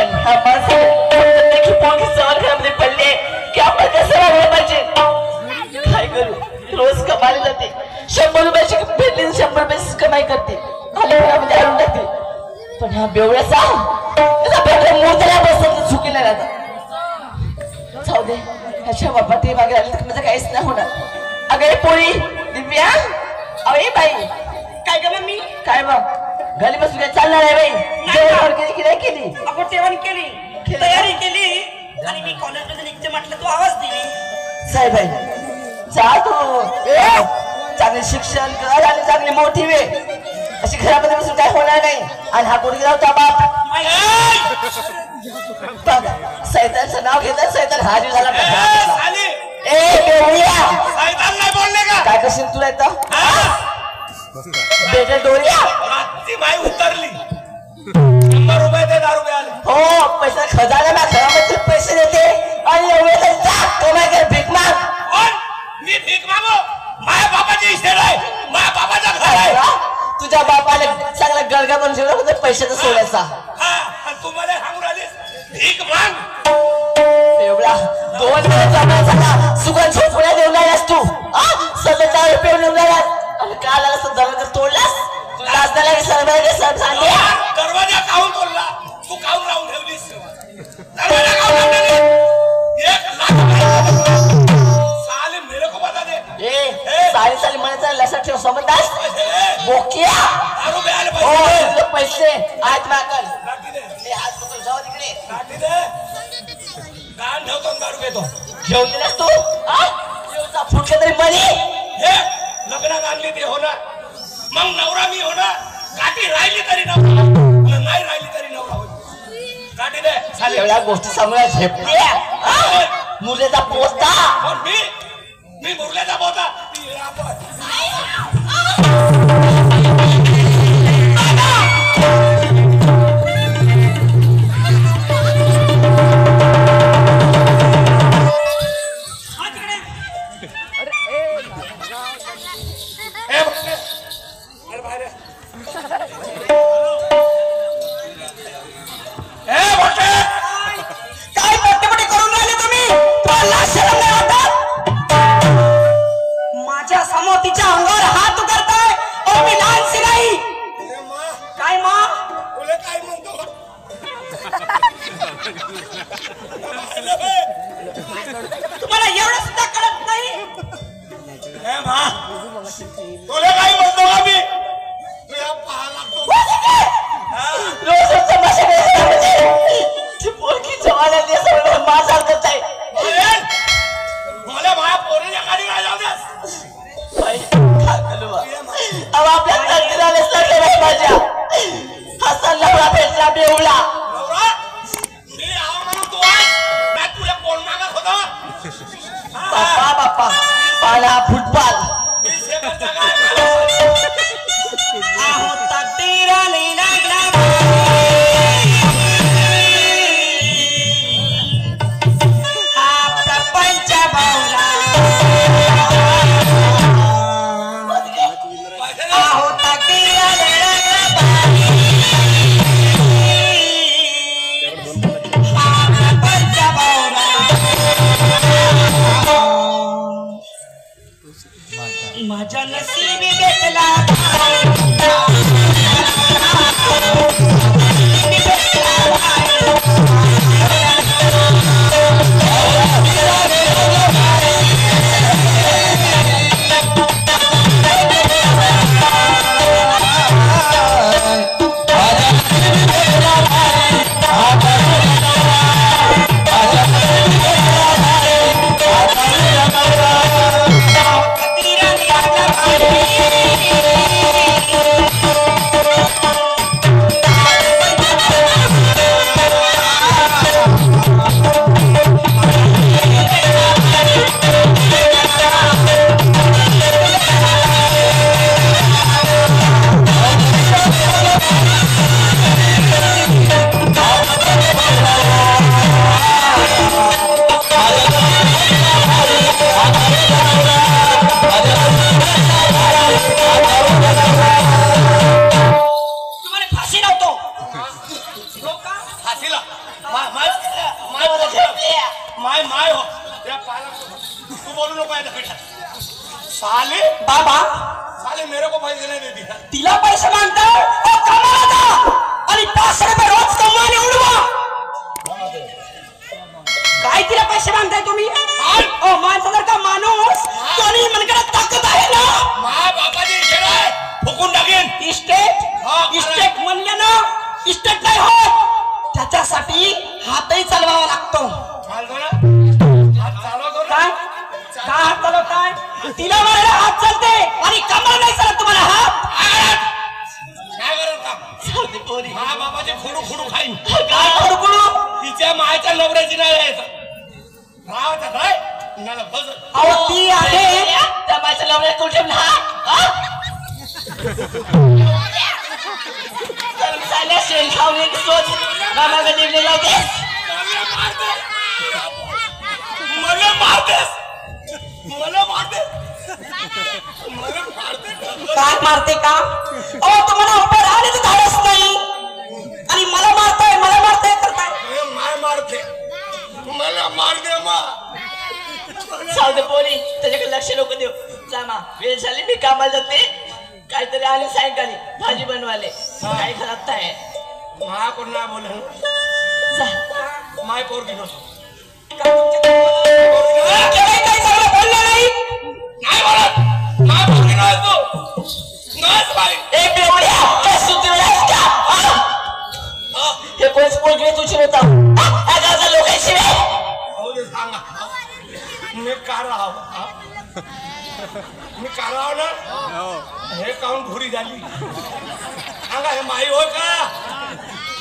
पण हा माणूस की पोंगी सवाल घरामध्ये पडले की आपण कसं वागलं पाहिजे. काय करू, रोज कमाली जाते, 100 रुपयाची भेटली 100 रुपयाची कमाई करते आणि घरामध्ये आणून टाकते. पण ह्या बेवड्याचा मूर्तीला बसत चुकीला राहतात. जाऊ दे, ह्याच्या बाबा ते मागे आले तर माझं काहीच नाही होणार. अगं पोळी दिव्या, अरे बाई काय ग मम्मी? काय मग घरी बसून काय चालणार आहे बाई? जेवण केली की नाही केली? आपण जेवण केली, तयारी केली आणि मी कॉलेजमध्ये निघते म्हटलं तू आवाज दिली. साहेब जा तू, चांगले शिक्षण कर आणि चांगली मोठी वे. अशी घरामध्ये बसून काय होणार नाही. आणि हा कोणी होता बाप बघा, सैतानचं नाव घेतात, सैतान हाजीर झाला. काय कशी तुला येतं बेटे डोळ्या उतरली 100 रुपये दे, 10 रुपये आले. हो, पैसा खजाना ना घरामध्ये पैसे देते आणि एवढे कमाई कर, भीक माग. मी भीक मागू? माझ्या बापाची इस्टेट आहे, माझ्या बापाचा घर आहे. तुझ्या बापाने चांगला गळगा बनवून ठेवला होता पैशाचा सोडायचा. तू मला सांगून आलीस भीक माग? एवढा 2 महिन्याचा सुगंध झोपड्या देऊन राहिलास तू. 70 रुपये देऊन राहिलास आणि काल आला दरवाजा तोडलास. तुला आज त्याला दरवाजा काऊन तोडला? तू काऊन राहून ठेवलीस दरवाजा? काऊन ठेवली? 1 लाख साले मेरे को बता दे. साली म्हणायचा लक्षात ठेव, समजतास बोकिया? 10 रुपये आले पैसे. पैसे आहेत माकल जाऊ तिकडे गाण ठेवतो 10 रुपये तो घेऊन दिलास तू. फुटलं तरी मनी हे लग्नात आणली ते होणार, मग नवरा मी होणार. काठी राहिली तरी नवरा, नाही राहिली तरी नवरा होईल. काठी दे चालेल. एवढ्या गोष्टी समोर झेपल्या मुलेचा पोचता. मी मुरल्याचा पोता. माझ्या समोर तिच्या अंगावर हात उघडताय और मी लहानशी नाही. काय मा तुला काय म्हणतो? तुम्हाला एवढं सुद्धा कळत नाही? तुला काय म्हणतो का मी? तुला पाहा लागतो रोज पोरकी जवाला दिवस माझा करत आहे. मला माझ्या पोरीच्या गाडी काय जाऊ द्यास. अब आपल्या तंत्र आले सगळे बाई माझ्या हसन लवडा भेटला बेवला. मी आव म्हणून तू आज तुला कोण मागत होता? बाप्पा बाप्पा पाला फुटबॉल मी शेवटचा काय आहो तकदीराने लागला आपला पंचभावना. आहो तकदीराने लागला आपला पंचभावना. माझ्या नशिबी भेटला साले बाबा साले मेरे को पैसे नहीं देती है तिला पैसे मागताय ओ कमाला जा आणि 500 रुपये रोज कमवाने उडवा काय तिला पैसे मागताय तुम्ही ओ माणसा जर का माणूस कोणी मनकडे ताकद आहे ना मा बापाची इच्छा आहे फुकून टाकेन इस्टेट म्हणले ना इस्टेट नाही होत त्याच्यासाठी हातही चालवावा लागतो चालतो ना हात चालवतो ना काय काय हात चालवताय तिला मारायला हात चालते आणि कमर नाही चालत तुम्हाला हात काय करत काम चालते पोरी मा बापाचे खोडू खोडू खाईन काय करू करू तिच्या मायच्या नवऱ्याची नाही यायचं राहता काय मला बस अहो ती आहे त्या माझ्या लवड्या तू ठेवला चालल्या शेण खाऊन एक सोच मामाला निवडले लावते मला मारतेस मला मारतेस मला मारते काय मारते का अहो तुम्हाला उभं राहण्याचं धाडस नाही आणि मला मारताय करताय माय मारते मला मारते मा चालते पोरी त्याच्याकडे लक्ष नको देऊ जा मा वेळ झाली मी कामाला जाते काहीतरी आले सायंकाळी भाजी बनवाले काही खराब आहे मा कोण नाही बोल जा माय पोरगी नसतो काही चांगलं बोललं नाही नाही बोलत माय पोरगी नसतो नस बाई ए बेवड्या काय सुचवलास का हे कोणच पोरगी तुझी होता गावचा लोकांशी हो दे सांगा मी का राहाव मी का राहाव ना हे काऊन घोरी झाली सांगा हे माई होय का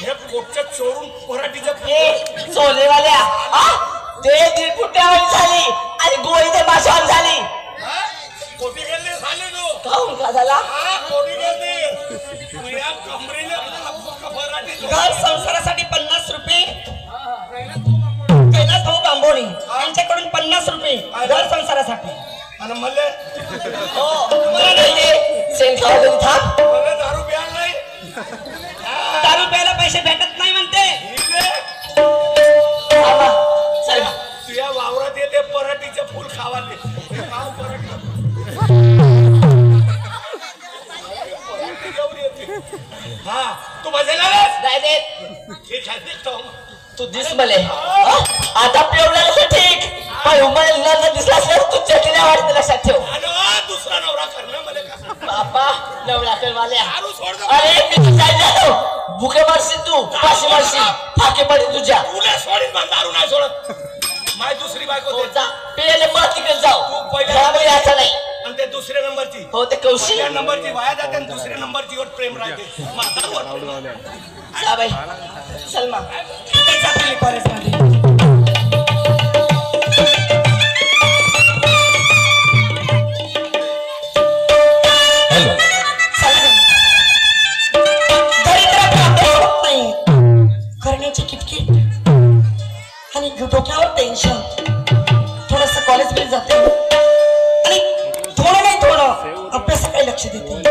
हे पोटच्या चोरून पराठीचं ए चोलेवाल्या ते 1.5 फुटावर झाली आणि गोळी ते माशावर झाली कोटी गेले झाले तू काहून का झाला कोटी गेले तुझ्या कमरेला पराठी घर संसारासाठी 50 रुपये कैलास भाऊ बांबोणी यांच्याकडून 50 रुपये घर संसारासाठी आणि मला मला नाही ते शेण खाऊ घरी थांब मला दारू प्यायला नाही दारू प्यायला पैसे भेटत नाही म्हणते आबा, चल तुझ्या वावरात येते पराठीचे फुल खावाले हा तू बसेल नाही दे ठीक आहे दिसतो तू दिस मले आता पिवळा कसं ठीक पण उमर न दिसला असल्यास तू चटण्या वाढते लक्षात ठेव आणि दुसरा नवरा करणं मला का बापा नवरा करवाल्या दारू सोड दे. अरे मी तू जायला भुके मारशील तू पाशी मारशील फाके पडे तुझ्या तुला सोडीत पण दारू नाही सोडत माय दुसरी बायको हो दे. जा पियाले मग तिकडे जाऊ तू पहिल्या घरामध्ये यायचं नाही आणि ते दुसऱ्या नंबरची हो ते कौशी पहिल्या नंबरची वाया जाते आणि दुसऱ्या नंबरची वर प्रेम राहते म्हातारवर. जा बाई सलमा जाते कॉलेजमध्ये करण्याची किटकिट आणि डोक्यावर टेन्शन थोडस कॉलेज मध्ये जाते आणि थोडं नाही थोडं अभ्यासाकडे लक्ष देते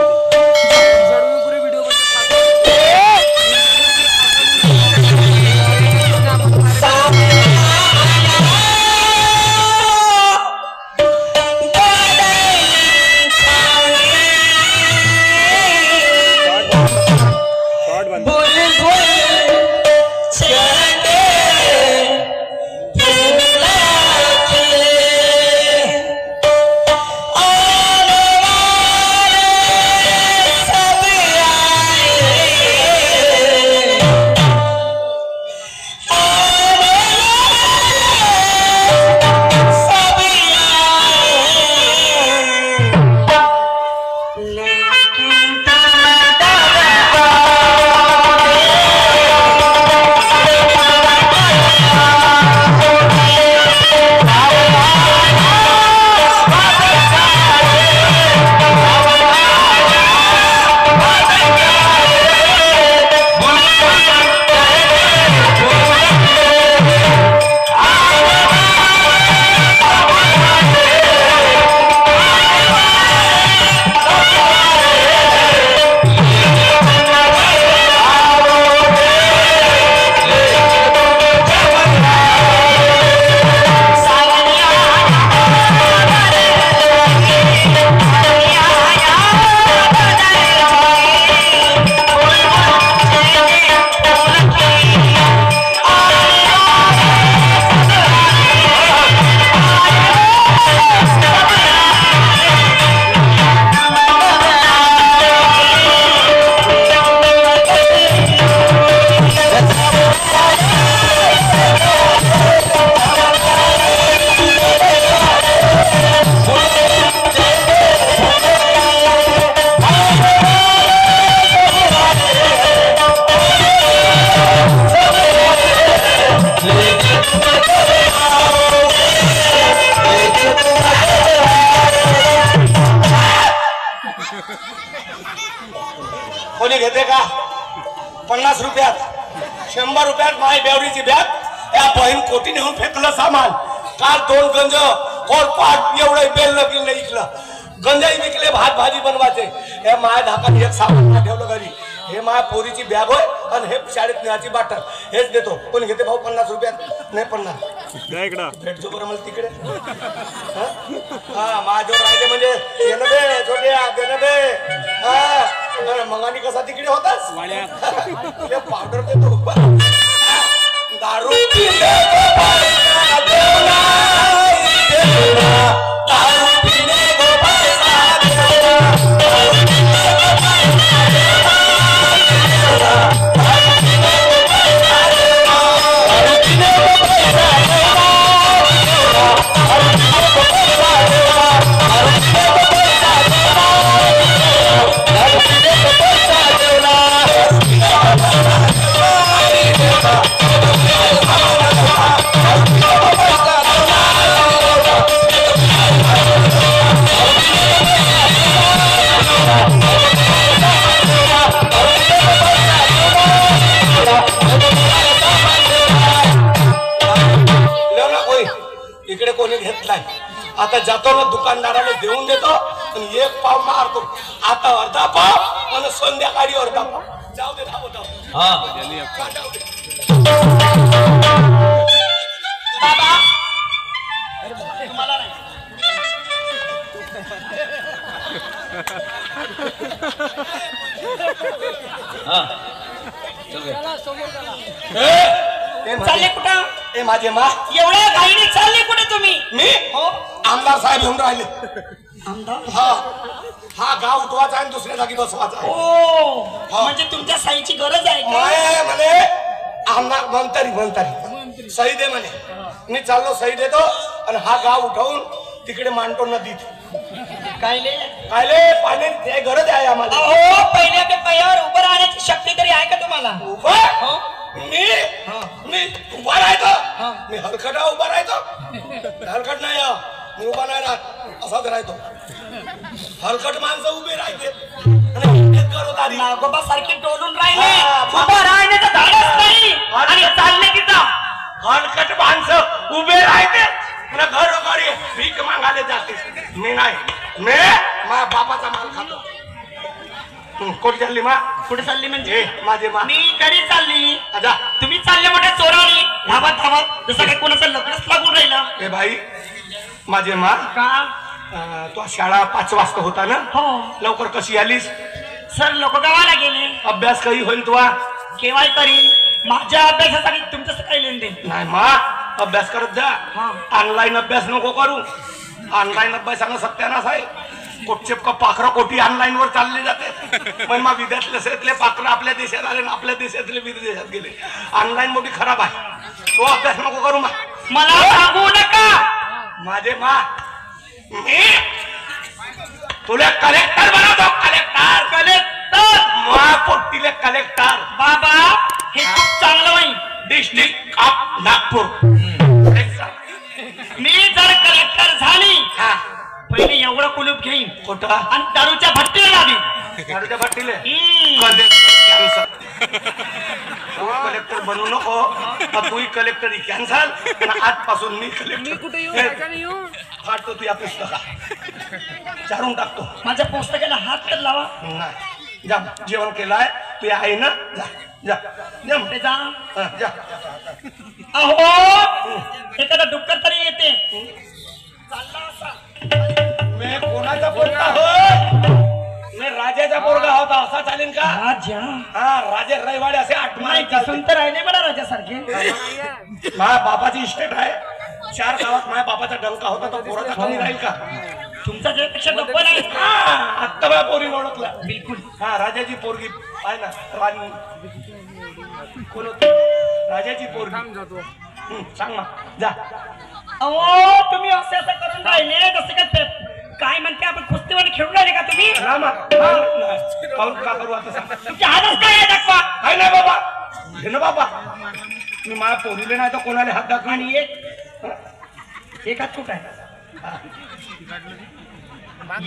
घेते का 50 रुपयात 100 रुपयात माझी बेवरीची बॅग या बहीण कोटी नेऊन फेकलं सामान काल 2 गंज कोरपाट एवढं बेललं बिललं इकलं गंजाई विकले भात भाजी बनवायचे हे माया धाकाने एक सामान ठेवलं घरी हे माझ्या पोरीची बॅग होय आणि हे शाळेत न्याची बाटल हेच देतो कोण घेते भाऊ 50 रुपयात नाही 50 भेटतो बरं मला तिकडे हा माझ्यावर राहिले म्हणजे येणं दे छोट्या देणं दे हा मंगानी कसा तिकडे होतास पावडर देतो दारू पिले इकडे कोणी घेतलाय आता जातो ना दुकानदाराला देऊन देतो आणि एक पाव मारतो आता अर्धा पाव आणि संध्याकाळी अर्धा पाव जाऊ दे धावत बाबा तुम्हाला नाही चालले कुठं ए माझे मा एवढ्या घाईने चालले कुठे तुम्ही मी हो आमदार साहेब येऊन राहिले आमदार हा हा गाव उठवायचा आणि दुसऱ्या जागी बसवायचा ओ म्हणजे तुमच्या साईची गरज आहे का? म्हणे आमदार म्हणतारी सही दे म्हणे मी चाललो सही देतो आणि हा गाव उठवून तिकडे मांडतो नदीत कायले पाणी ते गरज आहे आम्हाला हो पहिल्या ते पायावर उभं राहण्याची शक्ती तरी आहे का तुम्हाला उभं मी उभा राहतो मी हलकटा उभा राहतो हलकट नाही मी उभा नाही राहत असाच राहतो हलकट माणसं उभे राहते नागोबा सारखे डोलून राहिले उभं राहण्याचं धाडस नाही आणि चालले तिथं हलकट माणसं उभे राहते घरोघरी भीक मागायला जाते मी नाही मी माझ्या बापाचा माल खातो कुठे चालली मा कुठे चालली म्हणजे माझे मा मी घरी चालली अच्छा तुम्ही चालले मोठ्या चोरावली धावत जसं काही कोणाचं लग्नच लागून राहिलं ए भाई माझे मा का तो शाळा 5 वाजता होता ना हो लवकर कशी आलीस सर लोक गावाला गेले अभ्यास काही होईल तुला केव्हा करीन माझ्या अभ्यासासाठी तुमचं काही लेनदेन नाही मा अभ्यास करत जा ऑनलाईन अभ्यास नको करू ऑनलाईन अभ्यासानं सत्यानाश आहे कोटचेपका पाखरं कोटी ऑनलाईन वर चालले जाते पण मग विदेशातले पाखरं आपल्या देशात आले आणि आपल्या देशातले विदेशात गेले ऑनलाईन मोठी खराब आहे तो अभ्यास नको करू मला सांगू नका माझे मा मी तुला कलेक्टर बनवतो कलेक्टर पोट्टीले कलेक्टर बाबा हे खूप चांगलं होईल डिस्ट्रिक्ट ऑफ नागपूर मी जर कलेक्टर झाली पहिले एवढं कुलूप घेईन कुठं आणि दारूच्या भट्टीला लावीन दारूच्या भट्टीले कलेक्टर बनवू नको तूही कलेक्टर कॅन्सल आजपासून मी कलेक्टर काढतो तुझ्या पुस्तका चारून टाकतो माझ्या पुस्तकाला हात तर लावा नाही जा जेवण केलंय तू आहे ना जा जा जा अहो एखादा डुक्कर तरी येते चालला असा मी कोणाचा पोरगा हो मी राजाचा पोरगा होता असा चालेल का राजा हा राजे रैवाडे असे 8 महिने संत राहिले मला राजासारखे माझ्या बापाची इस्टेट आहे 4 गावात माझ्या बापाचा डंका होता तो पोराचा कमी राहील का तुमचा त्यापेक्षा डब्बल आहे आत्ता माझ्या पोरीने ओळखला बिलकुल हा राजाची पोरगी आहे ना राणी कोण होती राजाची पोरगी सांग मग जा अहो तुम्ही असं करून राहिले जसं काय म्हणते आपण कुस्तीवर खेळून राहिले का तुम्ही रामा काऊन का करू आता सांग तुमच्या हातात काय आहे दाखवा काय नाही बाबा घे ना बाबा मी माझ्या पोरीले नाही तर कोणाला हात दाखवा आणि एक हात कुठं आहे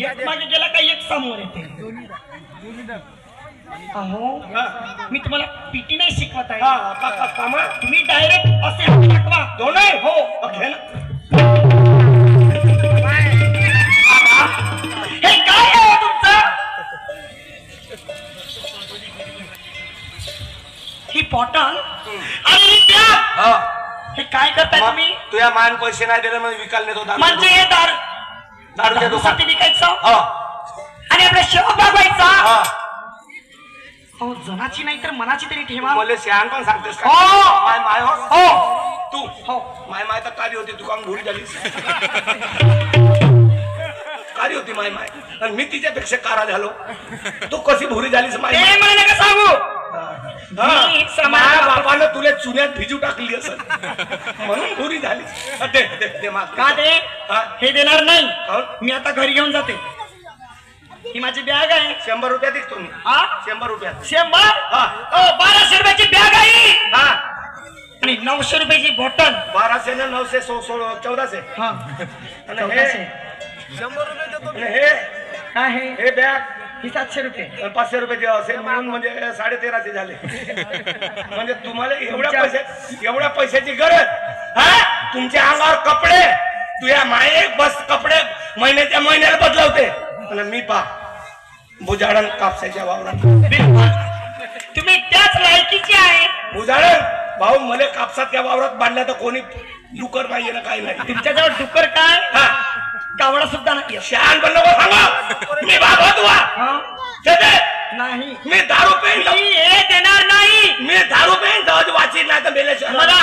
एक मागे गेला का एक समोर येते अहो मी तुम्हाला पीटी नाही शिकवत आहे. कामा तुम्ही डायरेक्ट असे हात दाखवा. दोन आहे हो घे ना. हे काय आहे तुमचं? ही बॉटल आणि त्या हे काय करताय तुम्ही? तुझ्या मान पैसे नाही दिले म्हणजे विकायला नेतो दारू. म्हणजे हे दारूच्या दुकानात विकायचं आणि आपल्या शेवट दाखवायचा. हो जनाची नाही तर मनाची तरी ठेवा. मला शहाण पण सांगतेस का? हो. माय माय हो हो तू हो माय माय तर काली होती तू काम घोडी झालीस. काली होती माय माय आणि मी तिच्यापेक्षा कारा झालो. तू कशी भुरी झालीस माय ते मला नका सांगू. माझ्या बापानं तुला चुन्यात भिजू टाकली असं म्हणून भुरी झालीस. दे माग. का दे? हे देणार नाही. काहून? मी आता घरी घेऊन जाते. ही माझी बॅग आहे. 100 रुपयात दिसतो मी. 100 रुपयात. 1200 रुपयाची बॅग आहे हा आणि 900 रुपयाची बॉटल. 1200 ने 900 1400. आणि हे 100 रुपये देतो. हे काय आहे? हे बॅग ही 700 रुपये. 500 रुपये असेल म्हणून म्हणजे 1350 झाले. म्हणजे तुम्हाला एवढ्या पैशाची गरज. हा तुमच्या अंगावर कपडे तुझ्या माये बस कपडे महिन्याला बदलवते आणि मी पा बुजाडण कापसाच्या वावरात. तुम्ही त्याच लायकीचे आहे. बुजाडण भाऊ मला कापसाच्या वावरात बांधल्या तर कोणी डुकर नाहीये ना काही नाही. तुमच्याजवळ डुकर काय कावडा सुद्धा नाही. शहाण पण नको सांगा. मी बाबा तुला नाही. मी दारू पेन हे देणार नाही. मी दारू पेन दहज वाचित नाही तर मेले मला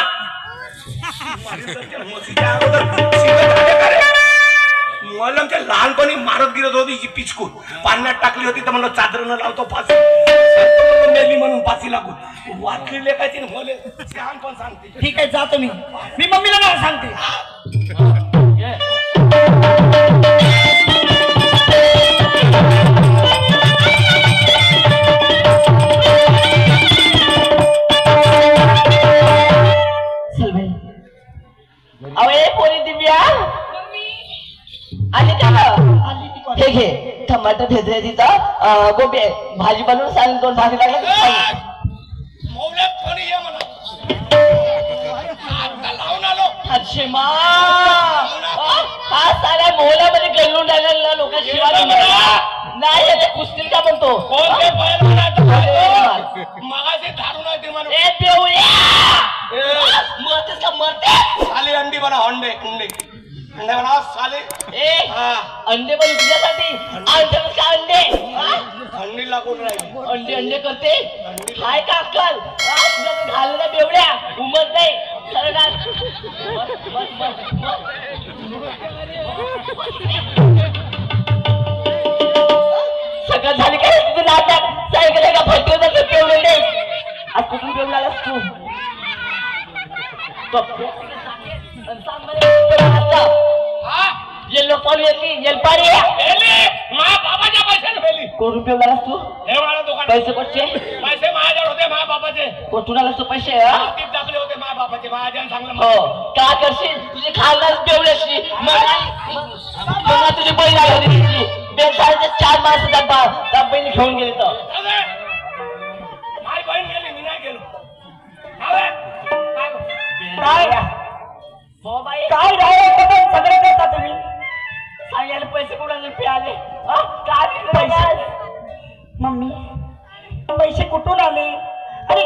मलमच्या लहानपणी मारत गिरत होती जी पिचकून पाण्यात टाकली होती तर म्हणलं चादरनं लावतो फाशी मेली म्हणून फाशी लागून वाचली लेखायची मले छान पण सांगते. ठीक आहे जातो मी मम्मीला नाव सांगते. अवे पोरी दिव्या आली का? हे घे टमाटर भेजले तिथं गोबी भाजी बनवून सांग. 2 भाजी लागल्या. हा साऱ्या मोहल्यामध्ये गेलून राहिलेला लोक शिवाय नाही याच्या कुस्तील का म्हणतो. मरतेस का मरते? साले अंडी बना अंडे बना साले. अंडे पण तुझ्यासाठी अंडे का अंडे अंडी लागून राहिली. अंडे करते हाय का अक्कल? तुझ्या घालण्या बेवड्या उमत नाही. सगळं झाली काय तुझं नाटक? सायकल का फटके जातं पेवले नाही. आज कुठून पेवून आलास तू? येल्लो पाणी येते येलपारी बाबाच्या पैशाने फेली. कोण रुपये आलास तू? पैसे कुठचे? पैसे माझ्यावर होते माझ्या बाबाचे. कुठून आलास तू पैसे? टाकले होते माझ्या बाबाचे. माझ्याने सांगलं हो काय करशील? तुझी खालदार बेवल्याशी मग तुझी बहीण आली होती तिची बेसाळचे 4 माणसं त्या बहिणी घेऊन गेली तर माझी बहीण गेली मी नाही गेलो. काय राहिले सगळे करता तुम्ही? सांगायला पैसे कोणाला आले? काय मम्मी पैसे कुठून आले आणि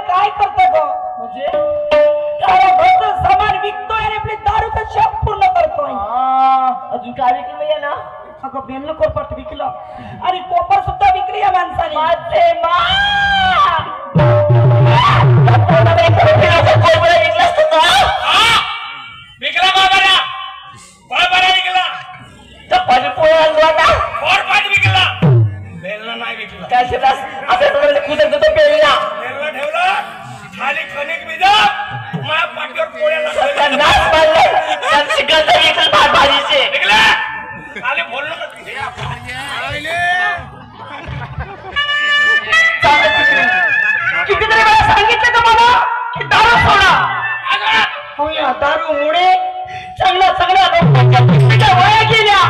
काय करता ग? म्हणजे सारा घरचं सामान विकतोय आणि आपली दारूचा शॉप पूर्ण करतोय. अजून काय विकलं नाहीये ना? अगं बेनलं कोरपट विकलं आणि कोपर सुद्धा विकली या माणसाने. विकला बाबाला विकला तर पाणी पोळा विकला. बेलना नाही विकला. काय शेतात आपल्या कुठे पेरला ठेवला खाली कणिक बिजा माझ्या पाठीवर पोळ्याला नाच पाडले भाजीचे विकला. खाली बोललो कितीतरी वेळा सांगितलं तुम्हाला की दारू सोडा. हो या दारूमुळे सगळ्या लोकांच्या वया गेल्या.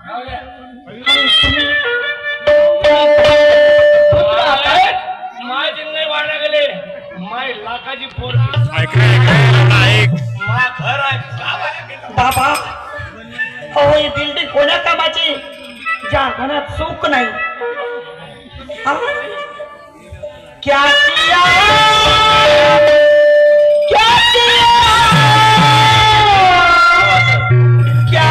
आणि तुम्ही माझी पोरगी ऐक मा घर आहे गावाला गेलो बाबा हो ही बिल्डिंग कोण्या कामाची ज्या घरात सुख नाही हा? क्या किया क्या किया क्या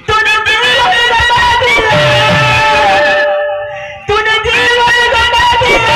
तूने दिल लगा दिया तूने दिल लगा दिया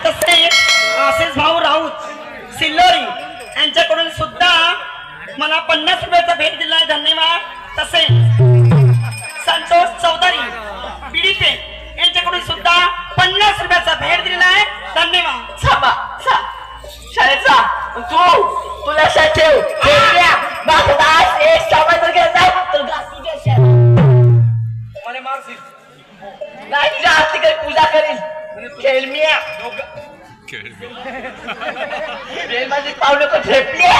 आशिष भाऊ राऊत सिल्लोरी यांच्याकडून सुद्धा मला 50 रुपयाचा भेट दिलाय धन्यवाद. तसे संतोष चौधरी बिडीपे यांच्याकडून सुद्धा 50 रुपयाचा भेट दिलाय धन्यवाद. थांबा शाळेचा तू लक्षात ठेव आज एक सामान जर घेत तर मला मारशील नाही तुझ्या आरती काही पूजा करील खेळमिया माझी पावलं का झेपल्या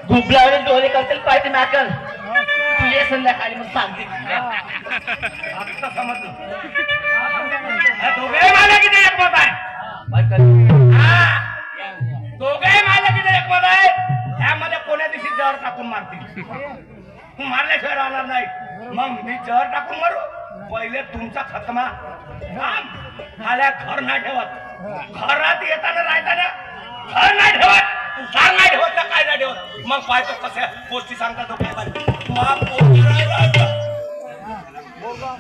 गुबलावले डोळे करतील पाहिजे मॅकल तू ये संध्याकाळी मग सांगते आता समजलं दोघे मला किती एक मत आहे दोघे मला किती एक मत आहे त्यामध्ये कोण्या दिवशी जहर टाकून मारतील मारल्याशिवाय राहणार नाही मग मी जहर टाकून मारू पहिले तुमचा खतमा आल्या घर नाही ठेवत घरात येताना राहताना घर नाही ठेवत घर नाही ठेवत ना काय नाही ठेवत मग पाहतो कशा गोष्टी सांगतात तो काय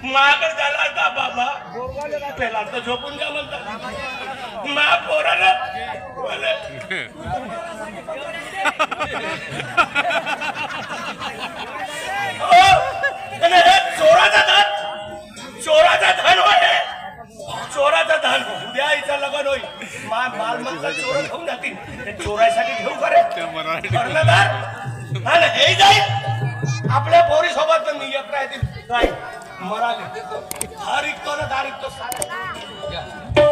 माकडे झाला होता बाबा पेला तर झोपून जा म्हणतात मा पोराला चोराचा धन होय चोराचा धन उद्या आईचा लगन होईल मालमत्ता चोर घेऊन जातील ते चोरायसाठी घेऊ करे कर्णधार आणि हे जाईल आपल्या पोरी सोबत मी एकटा येतील मराले दार इकतो ना दार इकतो